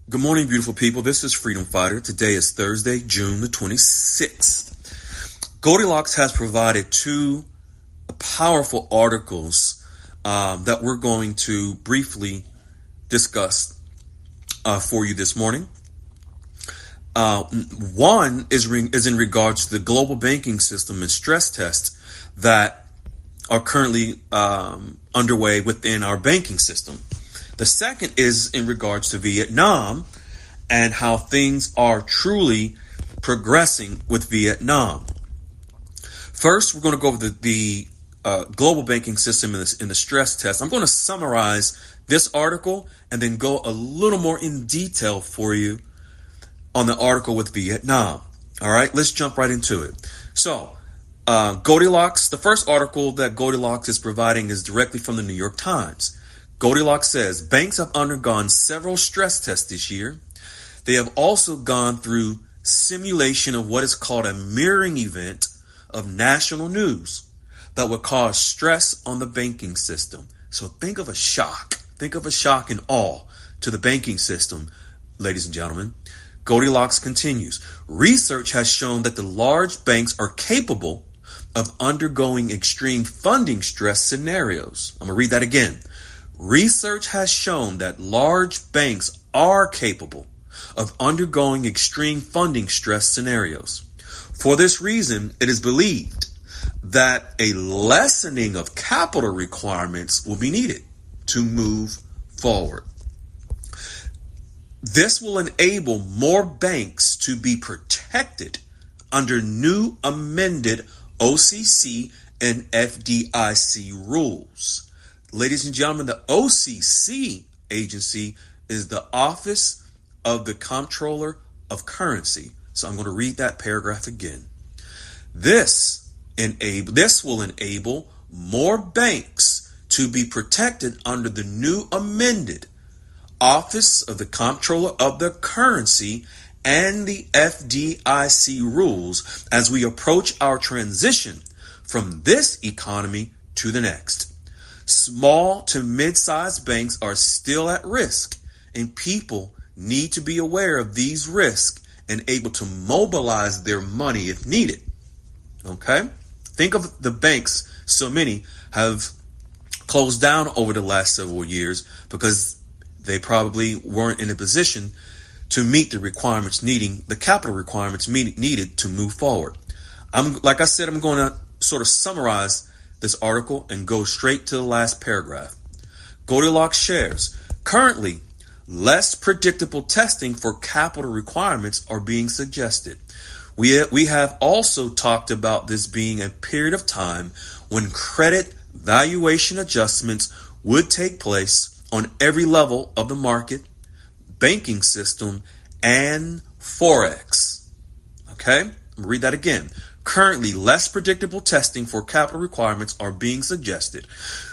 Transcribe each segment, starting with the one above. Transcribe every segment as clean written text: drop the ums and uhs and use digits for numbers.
Good morning, beautiful people. This is Freedom Fighter. Today is Thursday, June the 26th. Goldilocks has provided two powerful articles that we're going to briefly discuss for you this morning. One is in regards to the global banking system and stress tests that are currently underway within our banking system. The second is in regards to Vietnam and how things are truly progressing with Vietnam. First, we're going to go over the global banking system in the stress test. I'm going to summarize this article and then go a little more in detail for you on the article with Vietnam. All right, let's jump right into it. So, Goldilocks, the first article that Goldilocks is providing is directly from the New York Times. Goldilocks says, banks have undergone several stress tests this year. They have also gone through simulation of what is called a mirroring event of national news that would cause stress on the banking system. So think of a shock. Think of a shock and awe to the banking system, ladies and gentlemen. Goldilocks continues. Research has shown that the large banks are capable of undergoing extreme funding stress scenarios. I'm going to read that again. Research has shown that large banks are capable of undergoing extreme funding stress scenarios. For this reason, it is believed that a lessening of capital requirements will be needed to move forward. This will enable more banks to be protected under new amended OCC and FDIC rules. Ladies and gentlemen, the OCC agency is the Office of the Comptroller of Currency. So I'm going to read that paragraph again. This will enable more banks to be protected under the new amended Office of the Comptroller of the Currency and the FDIC rules as we approach our transition from this economy to the next. Small to mid-sized banks are still at risk, and people need to be aware of these risks and able to mobilize their money if needed. Okay? Think of the banks, so many have closed down over the last several years because they probably weren't in a position to meet the requirements the capital requirements needed to move forward. Like I said, I'm going to sort of summarize this article and go straight to the last paragraph. Goldilocks shares, currently, less predictable testing for capital requirements are being suggested. We have also talked about this being a period of time when credit valuation adjustments would take place on every level of the market, banking system, and Forex. Okay, I'm gonna read that again. Currently, less predictable testing for capital requirements are being suggested.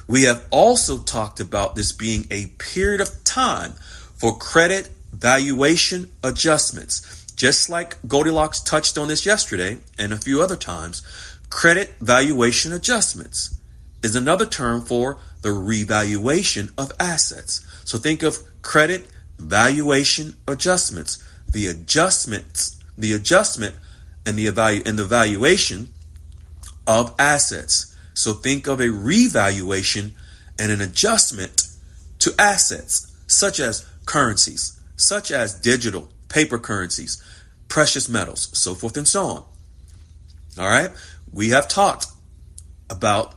We have also talked about this being a period of time for credit valuation adjustments. Just like Goldilocks touched on this yesterday and a few other times, credit valuation adjustments is another term for the revaluation of assets. So think of credit valuation adjustments, the adjustment and the valuation of assets. So think of a revaluation and an adjustment to assets, such as currencies, such as digital, paper currencies, precious metals, so forth and so on. All right. We have talked about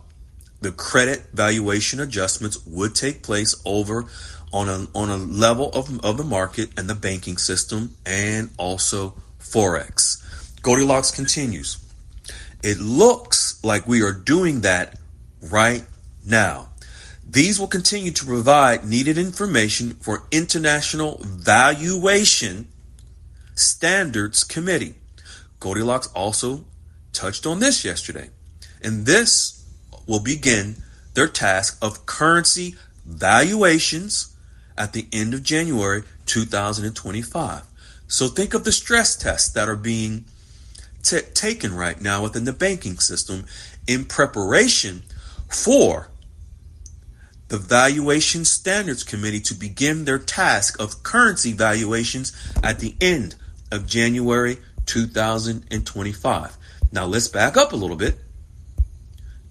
the credit valuation adjustments would take place over on a level of the market and the banking system and also Forex. Goldilocks continues. It looks like we are doing that right now. These will continue to provide needed information for International Valuation Standards Committee. Goldilocks also touched on this yesterday. And this will begin their task of currency valuations at the end of January 2025. So think of the stress tests that are being taken right now within the banking system in preparation for the Valuation Standards Committee to begin their task of currency valuations at the end of January 2025. Now let's back up a little bit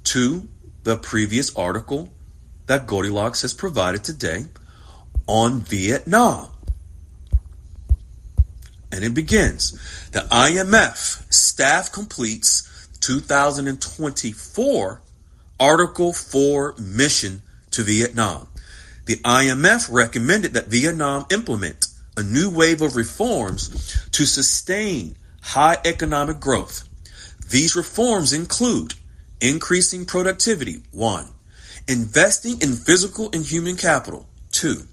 to the previous article that Goldilocks has provided today on Vietnam. And it begins. The IMF staff completes 2024 Article 4 mission to Vietnam. The IMF recommended that Vietnam implement a new wave of reforms to sustain high economic growth. These reforms include increasing productivity, 1, investing in physical and human capital, 2,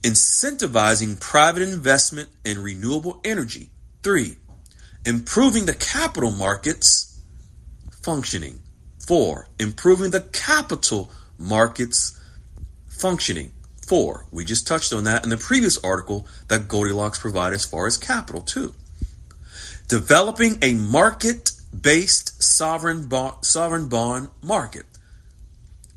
incentivizing private investment in renewable energy, 3, improving the capital markets functioning, 4, improving the capital markets functioning, 4. We just touched on that in the previous article that Goldilocks provided as far as capital, too. Developing a market-based sovereign bond market.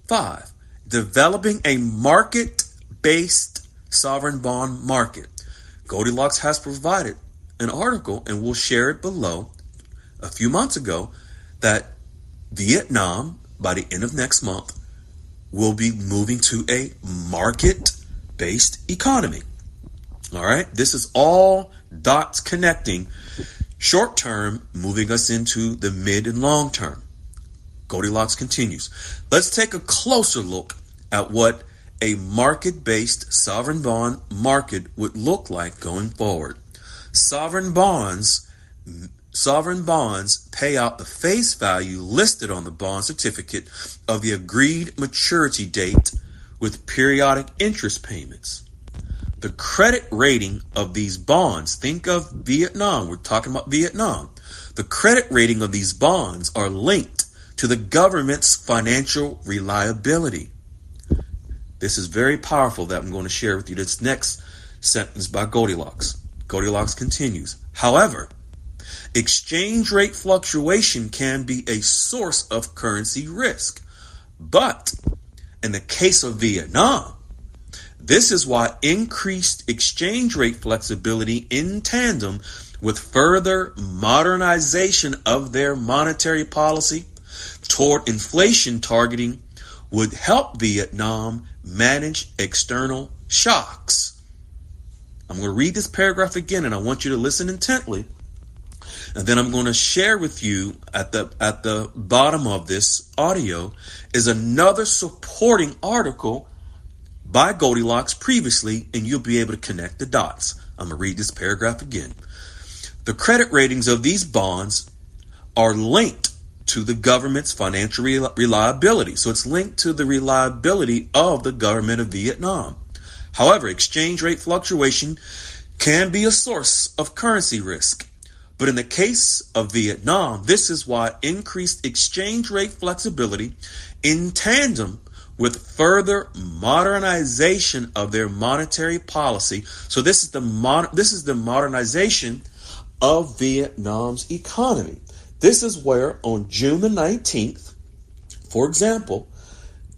5. Developing a market-based sovereign bond market. Goldilocks has provided an article, and we'll share it below, a few months ago, that Vietnam, by the end of next month, will be moving to a market-based economy. All right, this is all dots connecting short term, moving us into the mid and long term. Goldilocks continues. Let's take a closer look at what a market-based sovereign bond market would look like going forward. Sovereign bonds pay out the face value listed on the bond certificate of the agreed maturity date with periodic interest payments. The credit rating of these bonds, think of Vietnam, we're talking about Vietnam. The credit rating of these bonds are linked to the government's financial reliability. This is very powerful that I'm going to share with you this next sentence by Goldilocks. Goldilocks continues. However, exchange rate fluctuation can be a source of currency risk. But in the case of Vietnam, this is why increased exchange rate flexibility in tandem with further modernization of their monetary policy toward inflation targeting would help Vietnam manage external shocks. I'm going to read this paragraph again, and I want you to listen intently. And then I'm going to share with you at the bottom of this audio is another supporting article by Goldilocks previously, and you'll be able to connect the dots. I'm going to read this paragraph again. The credit ratings of these bonds are linked to the government's financial reliability. So it's linked to the reliability of the government of Vietnam. However, exchange rate fluctuation can be a source of currency risk. But in the case of Vietnam, this is why increased exchange rate flexibility in tandem with further modernization of their monetary policy. So this is the modernization of Vietnam's economy. This is where on June the 19th, for example,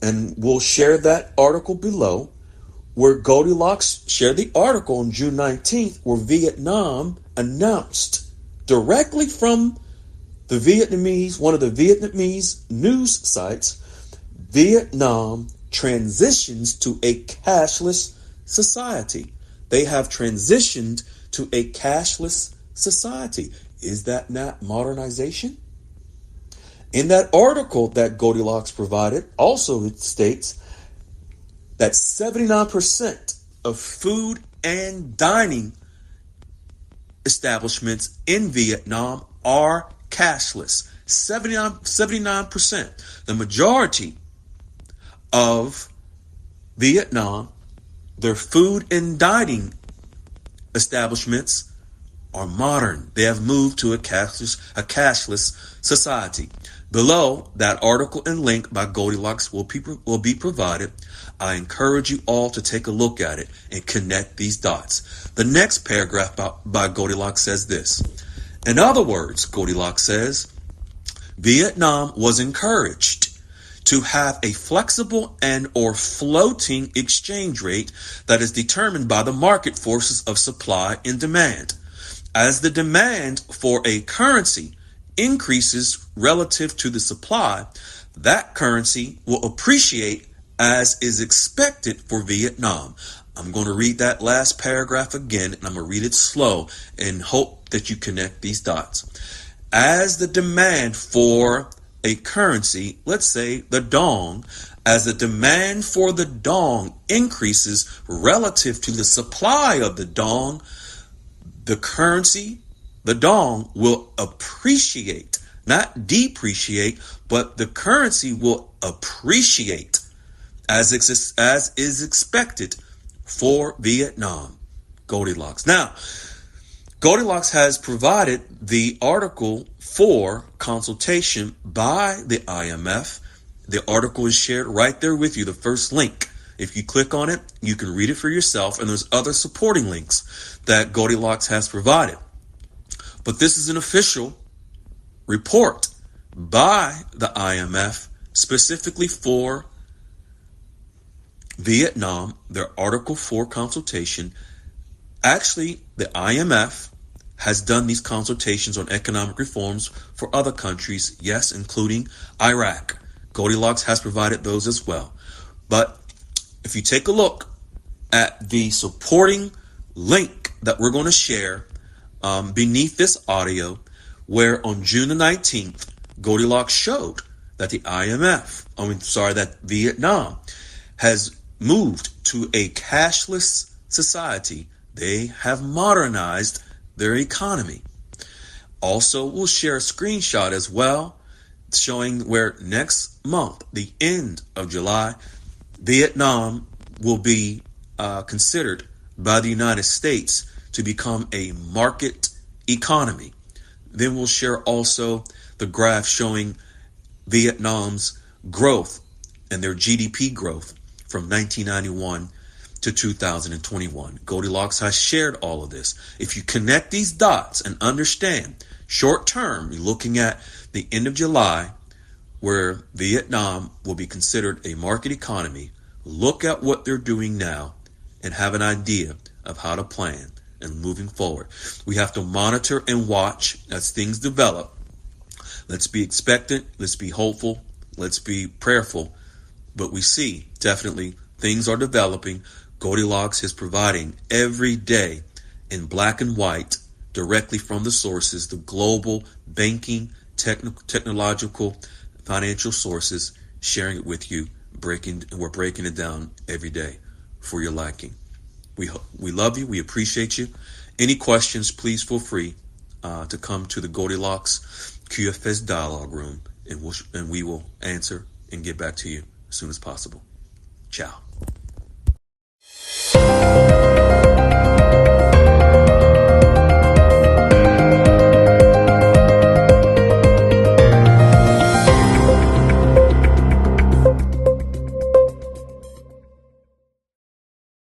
and we'll share that article below, where Goldilocks shared the article on June 19th, where Vietnam announced directly from the Vietnamese, one of the Vietnamese news sites, Vietnam transitions to a cashless society. They have transitioned to a cashless society. Is that not modernization? In that article that Goldilocks provided, also it states that 79% of food and dining establishments in Vietnam are cashless. 79%. The majority of Vietnam, their food and dining establishments are modern. They have moved to a cashless society. Below that article and link by Goldilocks will be provided. I encourage you all to take a look at it and connect these dots. The next paragraph by Goldilocks says this. In other words, Goldilocks says, Vietnam was encouraged to to have a flexible and or floating exchange rate that is determined by the market forces of supply and demand. As the demand for a currency increases relative to the supply, that currency will appreciate as is expected for Vietnam. I'm going to read that last paragraph again, and I'm going to read it slow and hope that you connect these dots. As the demand for a currency, let's say the dong, as the demand for the dong increases relative to the supply of the dong, the currency, the dong, will appreciate, not depreciate, but the currency will appreciate as is expected for Vietnam. Goldilocks. Now, Goldilocks has provided the article for consultation by the IMF. The article is shared right there with you, the first link. If you click on it, you can read it for yourself, and there's other supporting links that Goldilocks has provided. But this is an official report by the IMF specifically for Vietnam, their Article 4 consultation. Actually, the IMF has done these consultations on economic reforms for other countries, yes, including Iraq. Goldilocks has provided those as well. But if you take a look at the supporting link that we're going to share beneath this audio, where on June the 19th, Goldilocks showed that that Vietnam has moved to a cashless society. They have modernized their economy. Also, we'll share a screenshot as well showing where next month, the end of July, Vietnam will be considered by the United States to become a market economy. Then we'll share also the graph showing Vietnam's growth and their GDP growth from 1991 to 2021. Goldilocks has shared all of this. If you connect these dots and understand short term, you're looking at the end of July where Vietnam will be considered a market economy. Look at what they're doing now and have an idea of how to plan and moving forward. We have to monitor and watch as things develop. Let's be expectant. Let's be hopeful. Let's be prayerful. But we see definitely things are developing. Goldilocks is providing every day in black and white directly from the sources, the global banking, technological, financial sources, sharing it with you. We're breaking it down every day for your liking. We love you. We appreciate you. Any questions, please feel free to come to the Goldilocks QFS dialogue room, and we will answer and get back to you as soon as possible. Ciao.